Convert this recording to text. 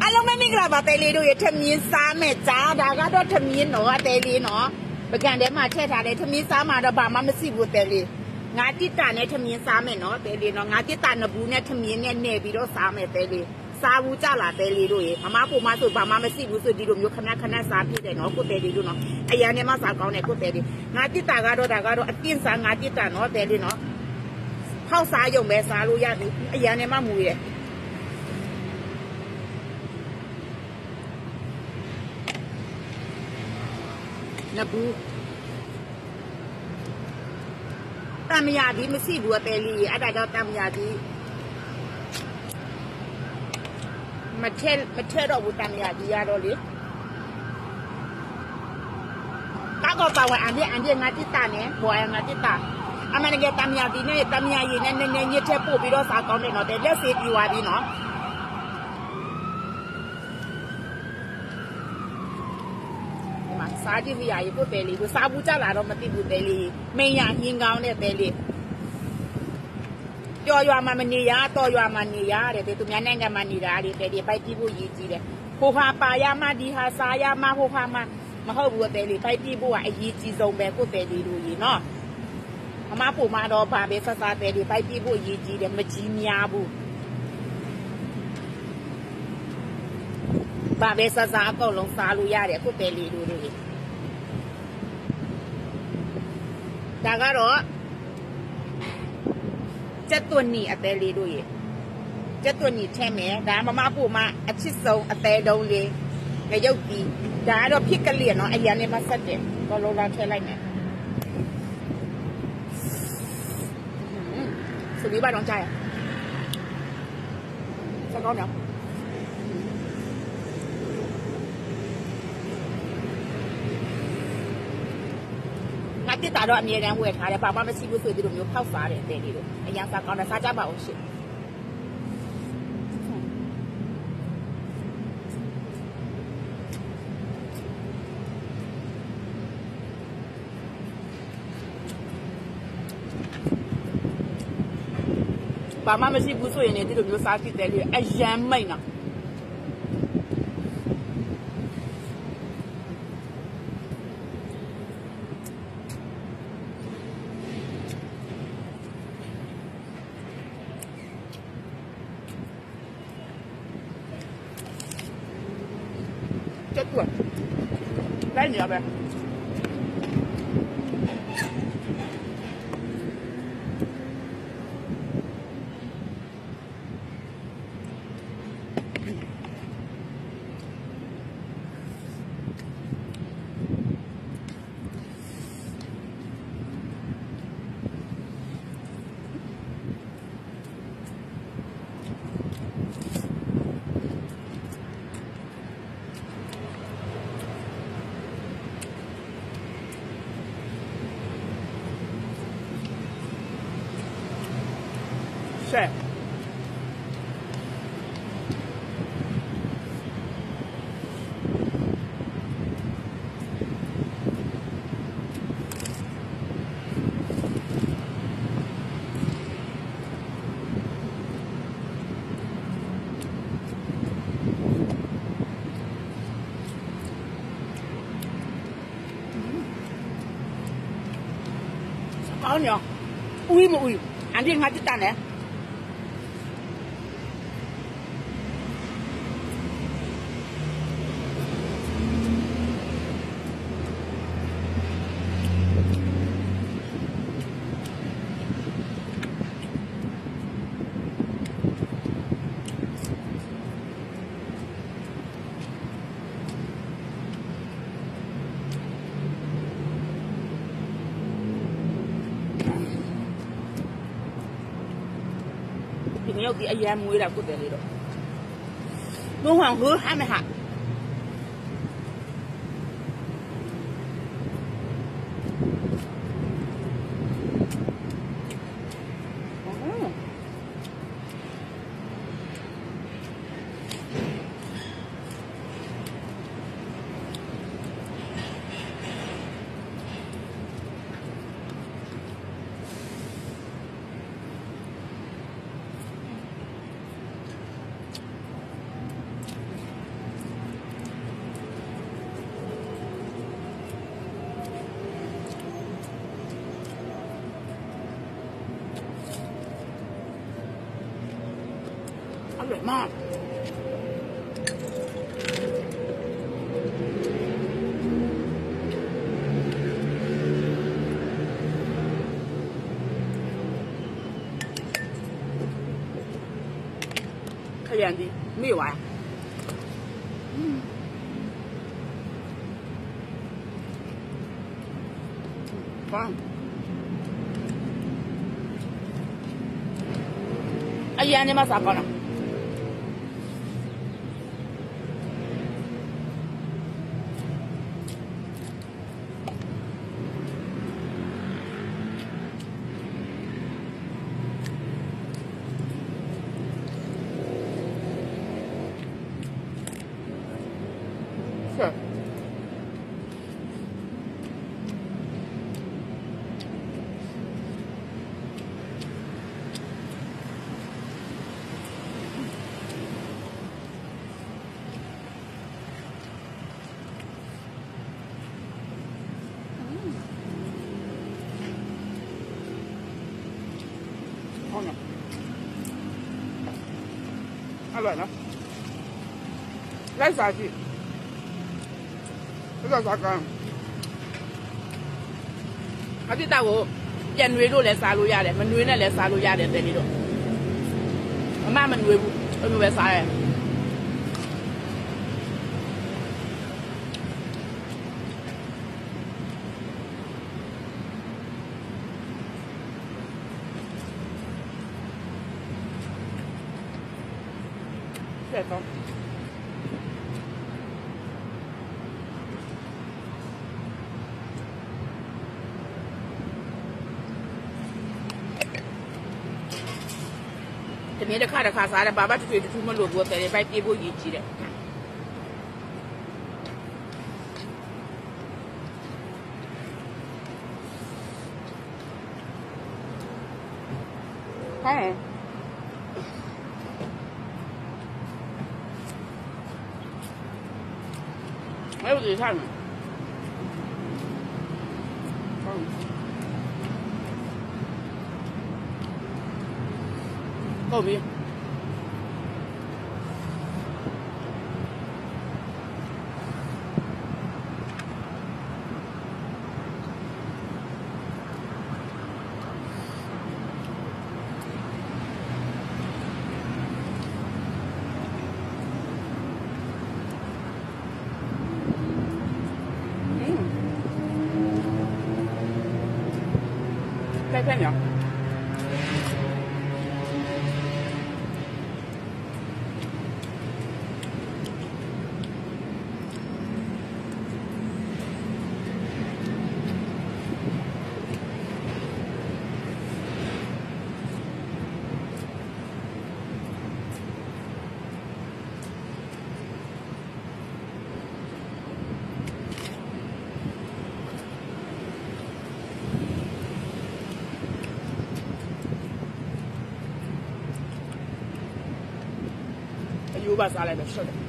Alam mo may graba tele do ye themin sa me cha da ga do themin no tele no bagan de ma chet tha de themin sa ma do ba ma ma si bu tele nga titta ne themin sa me no tele no nga titta na bu ne themin ne ne pi do sa me tele sa bu cha la tele do ye mama po ma so ba ma ma si bu so di do myo khana khana sa phit de no ko tele do no ayan ne ma sa kaung ne ko tele nga titta ga do da ga do atin sa nga titta no tele no ခောက်စားရုံပဲစားလို့ရသည်အရန်နဲ့မှမူရဲ့နဘူးတမရသည်မရှိဘူးအသေးလေးအဲ့ဒါကြောင့်တမရသည်မထဲတော့ဘူးတမရသည်ရတော့လေကောပါဝင်အန်ဒီငါတိတာနဲ့ဘောရငါတိတာအမှန်တကယ်တမယာဒီနဲ့တမယာရည်နဲ့နည်းနည်းညစ်ထက်ပို့ပြီးတော့စားကောင်းတယ်နော်တဲ့လက်စေးပြီးသွားပြီနော်ဒီမှာစားကြည့်ပြရည်ပို့တယ်လေးကိုစားဘူးကြလာတော့မသိဘူးတယ်လေးမင်းရဟင်းကောင်းတဲ့တယ်လေးကြော်ရွာမှာမနေရတော်ရွာမှာနေရတယ်တဲ့သူများနိုင်ငံမှာနေတာတဲ့တယ်ပိုက်ကြည့်ဖို့ရည်ကြီးတယ်ဟိုဟာပါရမဒီဟာစားရမဟိုဟာမှာမဟုတ်ဘူးတယ်လေးပိုက်ကြည့်ဖို့ကအရေးကြီးဆုံးပဲကိုတယ်လေးတို့ကြီးနော်အမပုံမှာတော့ဗာပဲဆက်စားတယ်ဒီပိုက်ပြဖို့ရည်ကြီးတယ်မကြီးများဘူးဗာပဲဆက်စားအကုန်လုံးစားလို့ရတယ်အခုတယ်လေးတို့တွေဒါကတော့ကျက်သွန်နီအသေးလေးတို့ရေကျက်သွန်နီထဲမယ်ဒါမမပုံမှာအချစ်ဆုံးအသေးတုံးလေးငရုတ်ဒီဒါကတော့ဖြစ်ကလေးနော်အရင်နဲ့မဆက်တယ်တော့လောလာထဲလိုက်မယ်xử lý ba đòn chay à sao con nhỉ ngắt tiết tả đoạn nhiều đang quẹt thái để bảo ba mươi chín mươi tuổi thì đủ nhiều khóc phá để đi được anh em sao con là sao chắc bảo shit bà má mới bút số này thì được nhiều sao thì để liền ai dám mày nè chết rồi đấy nhiều vậy Shit. Có nhỉ? Ui mà ui, anh đi ngay cái tan này. Nhiều thì ai em mua là có thể đi được. Đúng hoàng hứa 20 hạt. 对嘛？可怜的，没有啊。好。哎呀，你妈啥搞呢？是。好呢，อร่อยนะไร้สารพิษแล้วก็สารกันအတိတောက်ကိုပြန်နှွေလို့လည်းစားလို့ရတယ်မနှွေနဲ့လည်းစားလို့ရတယ်တဲ့ဒီတော့အမမနှွေဘူးအဲ့လိုပဲစားရဲတဲ့တော့တမီးတစ်ခါစားတယ်ဘာမှတွေ့တူမလို့ဘူးတဲ့ဘိုက်ပြေးဖို့ရည်ကြီးတယ်ဟဲ့အဲ့လိုထားမယ်ဟုတ်ပြီ再见了。ယူပါစားလိုက်ပဲရှော့တယ်